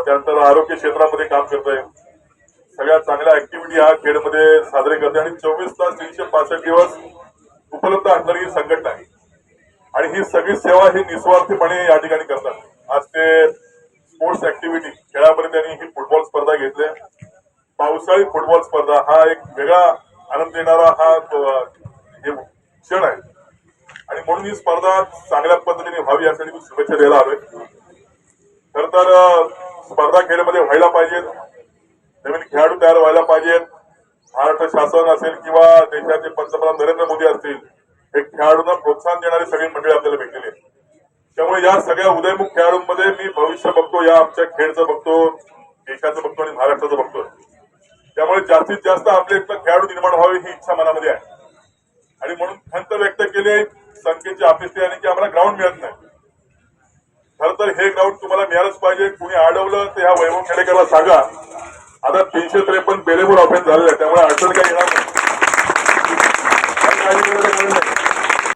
त्यानंतर आरोग्य क्षेत्रामध्ये काम करतोय. सगळ्यात चांगल्या ऍक्टिव्हिटी ह्या खेडमध्ये साजरे करते आणि 24 तास 365 दिवस उपलब्ध असणारी ही संघटना आहे. आणि ही सगळी सेवा ही निस्वार्थीपणे या ठिकाणी करतात. आज ते स्पोर्ट्स ऍक्टिव्हिटी खेळामध्ये त्यांनी ही फुटबॉल स्पर्धा घेतली. पावसाळी फुटबॉल स्पर्धा हा एक वेगळा आनंद देणारा हा क्षण आहे आणि म्हणून ही स्पर्धा चांगल्या पद्धतीने व्हावी यासाठी मी शुभेच्छा द्यायला आलोय. खर तर स्पर्धा खेळमध्ये व्हायला पाहिजेत, नवीन खेळाडू तयार व्हायला पाहिजेत. महाराष्ट्र शासन असेल किंवा देशाचे पंतप्रधान नरेंद्र मोदी असतील, हे खेळाडूंना प्रोत्साहन देणारी सगळी मंडळी आपल्याला भेटलेली आहे. त्यामुळे या सगळ्या उदयमुख खेळाडूंमध्ये मी भविष्य बघतो, या आमच्या खेळचं बघतो, देशाचं बघतो आणि महाराष्ट्राचं बघतो. त्यामुळे जास्तीत जास्त आपले इथं खेळाडू निर्माण व्हावे ही इच्छा मनामध्ये आहे आणि म्हणून खंत व्यक्त केली. संख्येची अपेक्षा आहे की आम्हाला ग्राउंड मिळत नाही. खरं तर हे ग्राउंड तुम्हाला मिळालंच पाहिजे. कुणी अडवलं तर ह्या वैभव खेडेकरला सांगा. आता 353 बेलेबूर ऑफेन्स झालेला आहे, त्यामुळे अडचण काही येणार नाही.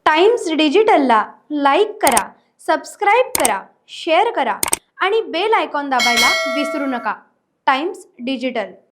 टाइम्स डिजिटलला लाईक करा, सबस्क्राईब करा, शेअर करा आणि बेल आयकॉन दाबायला विसरू नका. Times digital.